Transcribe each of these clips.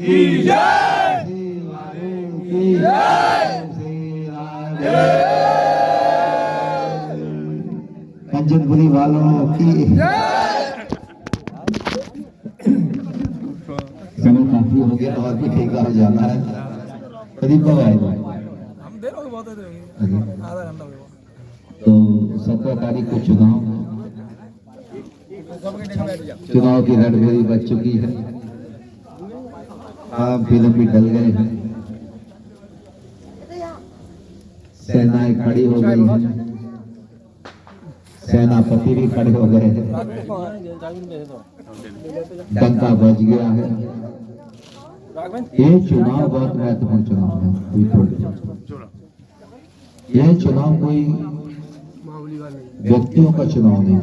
की जय, की जय, कंचनपुरी वालों की समय काफी हो गया और भी ठेका हो जाना है। करीब कब आएगा? तो 17 तारीख को चुनाव की रणभेरी बच चुकी है। आम फिल्म भी डल गए हैं, सेनाएं खड़ी हो गई हैं, सेनापति भी खड़े हो गए हैं, डंका बज गया है। ये चुनाव बहुत महत्वपूर्ण चुनाव है। यह चुनाव कोई व्यक्तियों का चुनाव नहीं है,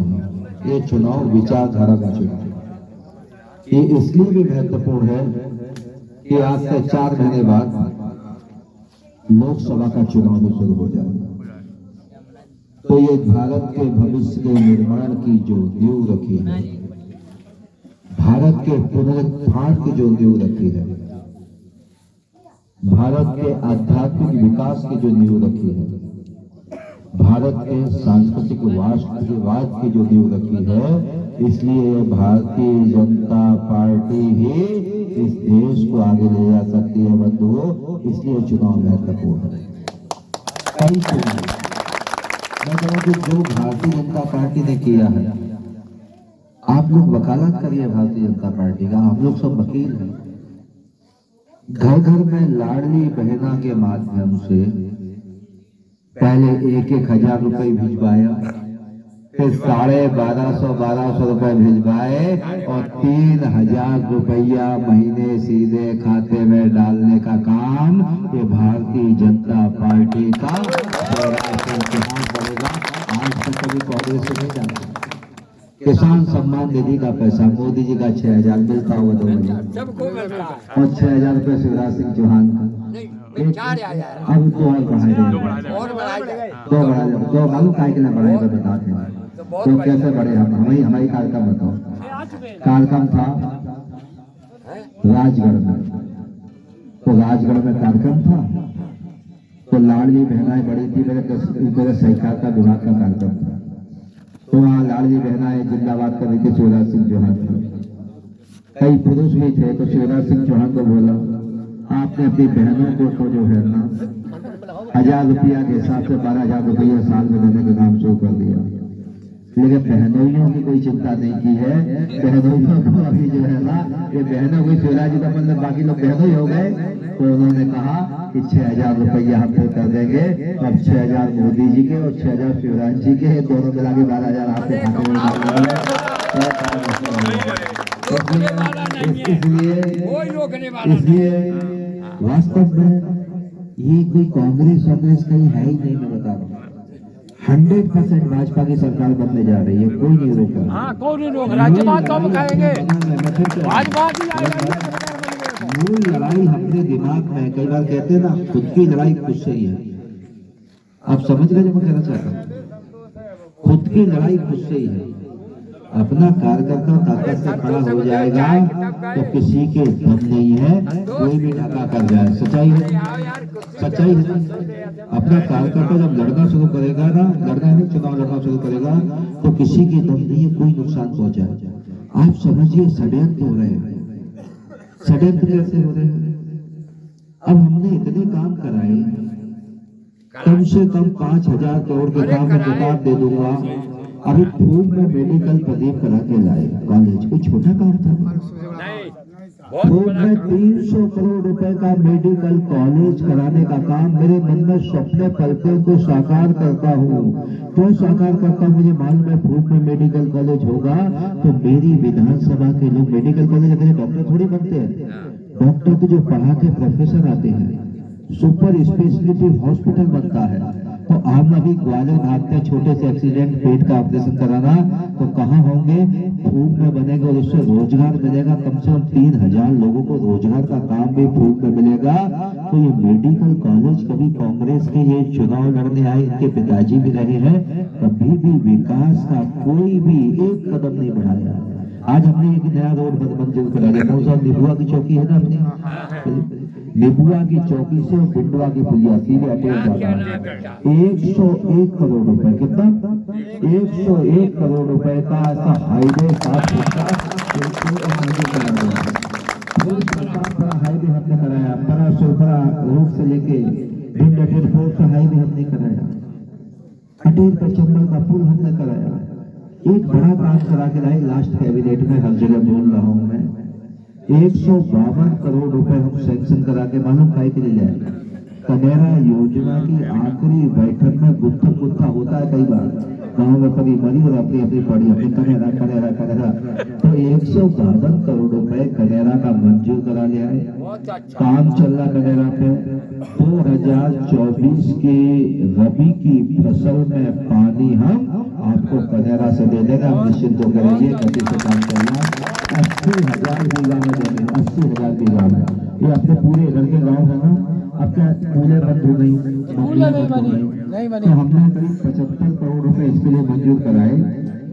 ये चुनाव विचारधारा का चुनाव है। ये इसलिए भी महत्वपूर्ण है कि आज से 4 महीने बाद लोकसभा का चुनाव भी शुरू हो जाएगा। तो ये भारत के भविष्य के निर्माण की जो नींव रखी है, भारत के पुनरुत्थान की जो नींव रखी है, भारत के आध्यात्मिक विकास की जो नींव रखी है, भारत के सांस्कृतिक राष्ट्रवाद की जो नींव रखी है, इसलिए भारतीय जनता पार्टी ही इस देश को आगे ले जा सकती है बंधुओं। इसलिए चुनाव महत्वपूर्ण है। कई चुनाव मैं कहूँ कि जो भारतीय जनता पार्टी ने किया है, आप लोग वकालत करिए भारतीय जनता पार्टी का, हम लोग सब वकील हैं। घर घर में लाडली बहना के माध्यम से पहले 1,000 रुपए भिजवाया, फिर 1250 रुपए भिजवाए और 3,000 रुपया महीने सीधे खाते में डालने का काम ये भारतीय जनता पार्टी का करेगा। आज तक कभी कांग्रेस से नहीं जाता। किसान सम्मान निधि का पैसा मोदी जी का 6,000 मिलता हुआ 2 महीने और 6,000 रुपये शिवराज सिंह चौहान का। अब 2 और बढ़ाए, 2 मालूम काय के लिए बढ़ाए तो बताते हैं। तो कैसे बढ़े? हमारी कार्यक्रम बताओ। कार्यक्रम था राजगढ़ में, तो राजगढ़ में कार्यक्रम था, तो लाडली बहनाएं बड़ी थी, मेरे सहकारिता विभाग का कार्यक्रम था, तो वहाँ लाडली बहनाएं जिंदाबाद कर रही थी शिवराज सिंह चौहान का। कई पुरुष भी थे, तो शिवराज सिंह चौहान को बोला, आपने अपनी बहनों को जो है ना 1,000 रुपया के हिसाब से 12,000 रुपया साल में देने का काम शुरू कर दिया। लेकिन बहनोइयों की कोई चिंता नहीं की है। बहनोइयों को अभी जो है ना, ये बहनों की शिवराज जी का मतलब बाकी लोग बहनों ही हो गए, तो उन्होंने कहा कि 6,000 रुपया हम पे कर देंगे। अब 6,000 मोदी जी के और 6,000 शिवराज जी के दोनों मिला के 12,000 आपके खाते में डाल देंगे। इसलिए वास्तव में ये कोई कांग्रेस कहीं है ही नहीं। मैं बता रहा हूँ 100% भाजपा की सरकार बनने जा रही है, कोई नहीं रोक रहा। हाँ, कोई नहीं रोक रहा। राज्यपाल कब खाएंगे? मूल लड़ाई अपने दिमाग में, कई बार कहते हैं ना, खुद की लड़ाई खुद से ही है। आप समझ गए जो मैं कहना चाहता हूँ? खुद की लड़ाई खुद से ही है। अपना कार्यकर्ता ताकत से खड़ा हो जाएगा तो किसी के दम नहीं है, कोई भी ढका कर जाए। सच्चाई है, सच्चाई है। अपना कार्यकर्ता जब लड़ना शुरू करेगा ना, लड़ना नहीं, चुनाव लड़ना शुरू करेगा, तो किसी के दम नहीं है, कोई नुकसान पहुंचाए। आप समझिए षड्यंत्र हो रहे हैं। षड्यंत्र कैसे हो रहे हैं? अब हमने इतने काम कराए, कम से कम 5,000 करोड़ के काम में किताब दे दूंगा। अभी फूल में मेडिकल प्रदीप करा के लाए कॉलेज, कोई छोटा काम था? फूल में 300 करोड़ रुपए का मेडिकल कॉलेज कराने का काम, मेरे मन में सपने पलकों को साकार करता हूँ। क्यों साकार करता हूँ? मुझे मालूम है फूल में मेडिकल कॉलेज होगा तो मेरी विधानसभा के लोग, मेडिकल कॉलेज अपने डॉक्टर थोड़ी बनते हैं, डॉक्टर तो जो पढ़ा के प्रोफेसर आते हैं, सुपर स्पेशलिटी हॉस्पिटल बनता है। तो हम अभी ग्वालियर भागते, छोटे से एक्सीडेंट, पेट का ऑपरेशन कराना, तो कहाँ होंगे? फूल में बनेगा और उससे रोजगार मिलेगा। कम से कम 3,000 लोगों को रोजगार का काम भी फूल में मिलेगा। तो ये मेडिकल कॉलेज कभी कांग्रेस के ये चुनाव लड़ने आए, इनके पिताजी भी रहे हैं, कभी भी विकास का कोई भी एक कदम नहीं बढ़ाया। आज हमने एक नया रोड मंजूर करा दिया, निबुआ की चौकी है ना अपनी, निबुआ की चौकी से बिंडवा की पुलिया सीधे अटेर जाता है। 101 करोड़ रुपए, कितना? 101 करोड़ रुपए का ऐसा हाईवे 7 फुट का हाईवे हमने कराया। परा सोफरा रोड से लेके भिंड अटेर फोर्ट का हाईवे हमने कराया। अटेर का चंबल का पुल हमने कराया। एक बड़ा काम करा के लाए लास्ट कैबिनेट में, हर जगह बोल रहा हूं मैं। 152 करोड़ रुपए हम सैंक्शन करा के, मालूम खाई के लिए जाए। कनेरा योजना की आखिरी बैठक में गुत्था गुत्था होता है कई बार, गांव में पड़ी मरी और अपनी अपनी पड़ी, अपनी कनेरा कनेरा कनेरा। तो 152 करोड़ रुपए कनेरा का मंजूर करा लिया है। काम चल रहा कनेरा पे। 2024 के रबी की फसल में पानी हम आपको कनेरा से दे देगा, निश्चित तो करेंगे। गति से काम करना। 80,000 बीघा में देंगे, 80,000 बीघा में। ये अपने पूरे इधर के गाँव है ना, आपका कूले बंद हो गई, तो हमने करीब 75 करोड़ रुपए इसके लिए मंजूर कराए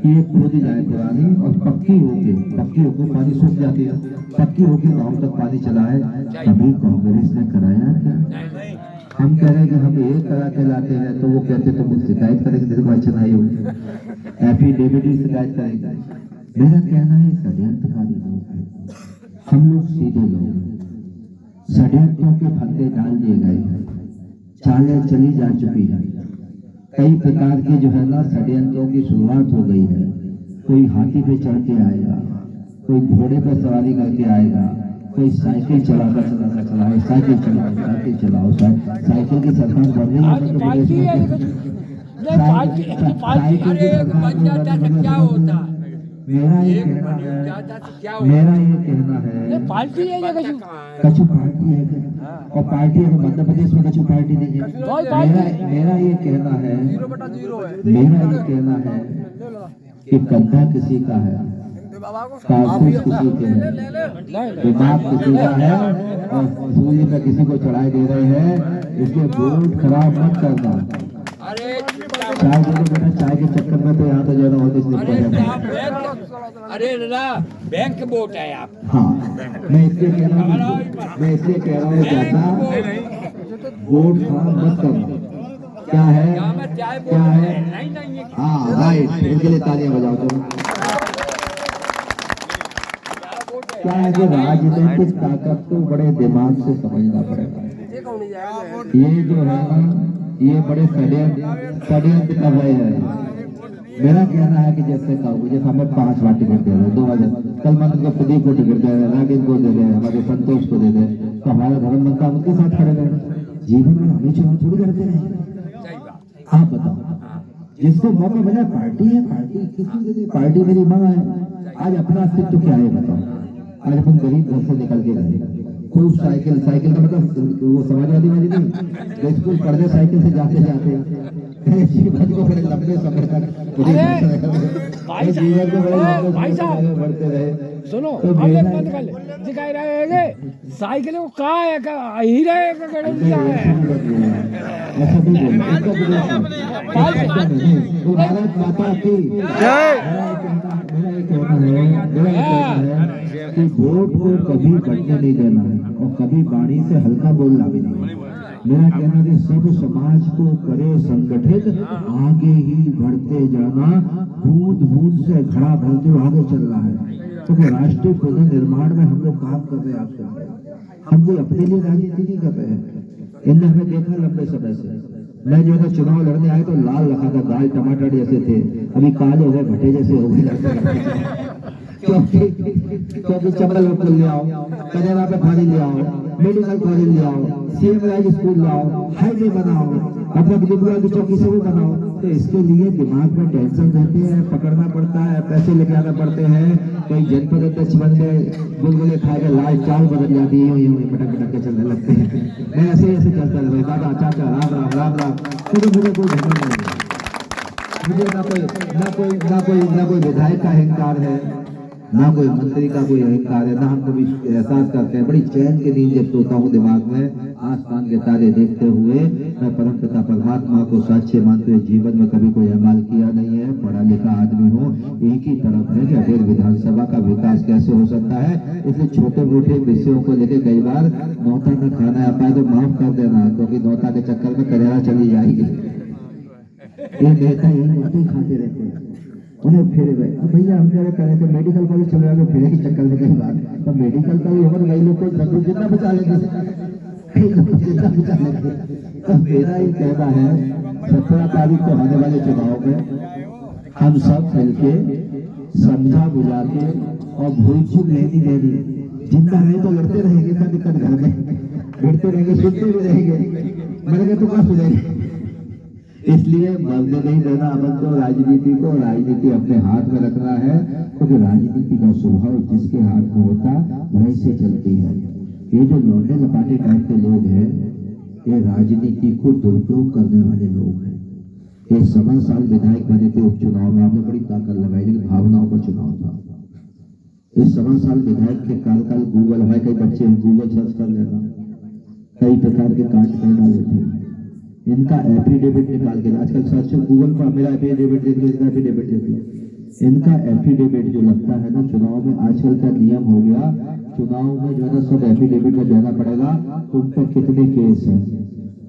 कि ये खोदी जाए पुरानी और पक्की होके पानी सूख जाती है, पक्की होके गांव तक पानी चला है। कभी कांग्रेस ने कराया क्या? हम कह रहे हैं कि हम ये करा के लाते हैं, तो वो कहते तो मुझे शिकायत करेंगे, देखो अच्छा नहीं होगी, एफिडेविट शिकायत करेंगे। मेरा कहना है षड्यंत्रकारी लोग हैं, हम लोग सीधे लोग हैं। षड्यंत्रों के फंदे डाल दिए गए हैं, चालें चली जा चुकी है। कई प्रकार के जो है ना षड्यंत्रों की शुरुआत हो गई है। कोई हाथी पे चढ़ के आएगा, कोई घोड़े पे सवारी करके आएगा, कोई साइकिल चलाकर चलाए, साइकिल चलाओ। साइकिल की सरकार बढ़ रही है मध्य प्रदेश में। क्या होता है? मेरा ये कहना है पार्टी है या कछु पार्टी है क्या? और पार्टी है मध्य प्रदेश में कछु पार्टी नहीं है। मेरा ये कहना है कि कंधा किसी का है, कारतूस किसी के है, दिमाग किसी का है, और सूर्य पे किसी को चढ़ाई दे रहे हैं। इसलिए वोट खराब मत करना। चाय दे दो बेटा, चाय के चक्कर में तो यहाँ तो जो है अरे दादा बैंक वोट है आप। हाँ, मैं इसलिए कह रहा हूँ चाचा, वोट खराब मत करना। क्या है? हाँ राइट, इनके लिए तालियां बजाओ तुम। क्या है कि राजनीतिक ताकत को बड़े दिमाग से समझना पड़ेगा। ये जो है ना, ये बड़े षड्यंत्र कर रहे हैं। मेरा कहना है कि जैसे हमें 5 बार टिकट दे रहे, 2000 कल मंत्र को प्रदीप को टिकट दे रहे, राकेश को दे रहे, हमारे संतोष को दे रहे, तो हमारा धर्म मंत्र उनके साथ खड़े रहे। जीवन में हमें चुनाव थोड़ी करते रहे। आप बताओ, जिसको मौका मिला पार्टी है, पार्टी मेरी माँ है। आज अपना अस्तित्व क्या है बताओ? आज अपन गरीब घर से निकल के गए, खूब साइकिल का मतलब वो समाजवादी वाली नहीं, स्कूल पढ़ने साइकिल से जाते जीवन को बड़े लंबे समय तक जीवन को बड़े लंबे बढ़ते रहे। सुनो दिखाई रहे हैं साइकिल को कहा है हीरे का गणेश क्या है? ऐसा नहीं भारत माता की जय। मेरा कहना है कि वोट को कभी बढ़ने नहीं देना है और कभी वाणी से हल्का बोलना भी नहीं। मेरा कहना है सब समाज को करे संगठित, आगे ही बढ़ते जाना, बूंद बूंद से घड़ा भरते हुए आगे चल रहा है। क्योंकि राष्ट्रीय पुनर्निर्माण में हम लोग काम कर रहे हैं। आपसे हम कोई अपने लिए राजनीति नहीं कर रहे हैं। इनने हमें देखा लंबे समय से। मैं जो है चुनाव लड़ने आए तो लाल रखा था, गाल टमाटर जैसे थे, अभी काले हो गए, भट्टे जैसे हो गए। क्योंकि चंबल में पुल ले आओ, कनेरा पे पानी ले आओ, मेडिकल कॉलेज ले आओ, सीएम राज स्कूल लाओ, हाईवे बनाओ, मतलब निबुआ की चौकी से भी बनाओ। तो इसके लिए दिमाग में टेंशन रहती है, पकड़ना पड़ता है, पैसे लेके आना पड़ते हैं। कोई जनपद अध्यक्ष बन गए, गुलगुले खा के लाल चाल बदल जाती है, यूं पटक के चलने लगते हैं। मैं ऐसे चलता रहे, दादा चाचा राम राम राम राम। मुझे कोई घमंड नहीं है, मुझे ना कोई विधायक का अहंकार है, ना कोई मंत्री का कोई अहंकार है, ना हम कभी एहसास करते हैं। बड़ी चैन की नींद जब सोता हूँ दिमाग में आसमान के तारे देखते हुए, मैं परम पिता परमात्मा को साक्षी मानते हुए जीवन में कभी कोई अमाल किया नहीं है, पढ़ा लिखा आदमी हूँ। एक ही तरफ है कि अगर विधानसभा का विकास कैसे हो सकता है, इसलिए छोटे मोटे विषयों को लेकर कई बार नौता न खाना आ पाए तो माफ कर देना, क्योंकि नौता के चक्कर में करेरा चली जाएगी। ये नेता यही नौते खाते रहते हैं, उन्हें फिर गए। अब भैया हम कह रहे थे मेडिकल कॉलेज चले जाओ, फिर के चक्कर में कई बार तो मेडिकल का भी उम्र गई लोग को जितना बचा लेंगे, जितना बचा लेंगे। तो मेरा ये कहना है 17 तारीख को होने वाले चुनाव में हम सब मिलके समझा बुझा के और भूल चूक लेनी देनी, जिंदा है तो लड़ते रहेंगे, क्या दिक्कत घर में लड़ते रहेंगे, सुनते भी रहेंगे, मर गए तो क्या सुनेंगे। इसलिए मरने नहीं देना अमन को, राजनीति को, राजनीति अपने हाथ में रखना है, क्योंकि राजनीति का स्वभाव जिसके हाथ में होता वैसे चलती है। ये जो लौंडे लपाटे टाइप के लोग हैं, ये राजनीति को दुरुपयोग करने वाले लोग हैं। ये 16 साल विधायक बने थे उपचुनाव में, आपने बड़ी ताकत लगाई, लेकिन भावनाओं का चुनाव था। इस 16 साल विधायक के कार्यकाल गूगल, हमारे कई बच्चे गूगल सर्च कर लेना, कई प्रकार के कांड कर डाले थे। इनका एफिडेविट निकाल के, आजकल सर्च गूगल पर मेरा एफिडेविट देख लो, इनका एफिडेविट देख लो। इनका एफिडेविट जो लगता है ना चुनाव में, आजकल का नियम हो गया, चुनाव में जो है ना सब एफिडेविट में देना पड़ेगा। तुम पर कितने केस हैं,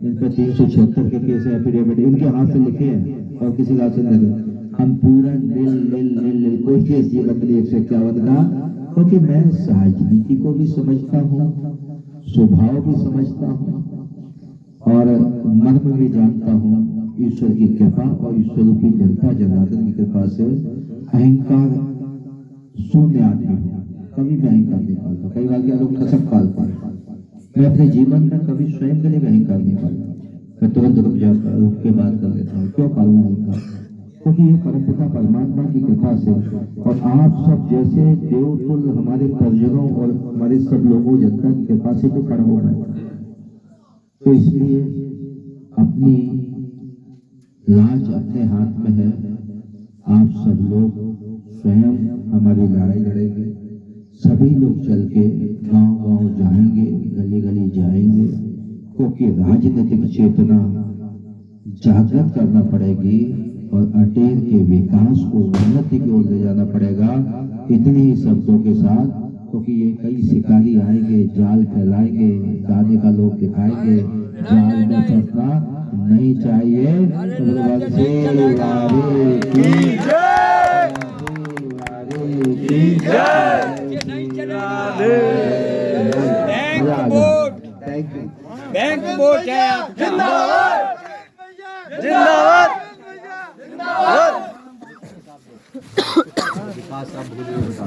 इन पर 376 के केस है, एफिडेविट इनके हाथ से लिखे हैं और किसी का से लगे। हम पूरा नील कोई केस जीवन में 151 का, क्योंकि मैं राजनीति को भी समझता हूँ, स्वभाव भी समझता हूँ और मर्म भी जानता हूँ। ईश्वर की कृपा और ईश्वर की जनता जनार्दन की कृपा से अहंकार शून्य आदमी हूँ, कभी मैं अहंकार नहीं पालता। कई बार क्या लोग कसम पालते हैं, मैं अपने जीवन में कभी स्वयं के लिए अहंकार नहीं पालता। मैं तुरंत रुक के बात कर लेता हूँ, क्यों पालना अहंकार, क्योंकि ये परमपिता परमात्मा की कृपा से और आप सब जैसे देवतुल्य हमारे परिजनों और हमारे सब लोगों जनता की कृपा से तो खड़ा हो रहा है। तो इसलिए अपनी लाज अपने हाथ में है। आप सब लोग स्वयं हमारी लड़ाई लड़ेंगे, सभी लोग चल के गांव-गांव जाएंगे, गली-गली जाएंगे, क्योंकि राजनीतिक चेतना जागृत करना पड़ेगी और अटेर के विकास को उन्नति की ओर ले जाना पड़ेगा। इतने ही शब्दों के साथ, क्योंकि ये कई शिकारी आएंगे, जाल फैलाएंगे, दाने का लोग दिखाएंगे, जाल में फंसना नहीं चाहिए। बैंक बोर्ड है जिंदाबाद।